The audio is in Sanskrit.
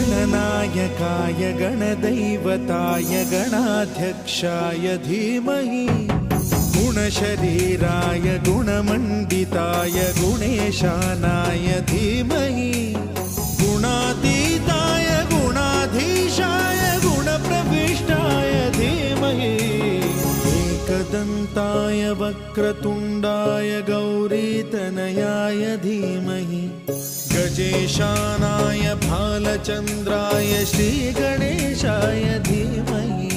गणनायकाय गणदैवताय गणाध्यक्षाय धीमहि गुणशरीराय गुणमण्डिताय गुणेशानाय धीमहि गुणातीताय गुणाधीशाय गुणप्रविष्टाय धीमहि एकदन्ताय वक्रतुण्डाय गौरीतनयाय धीमहि गजेशानाय भालचन्द्राय श्रीगणेशाय धीमहि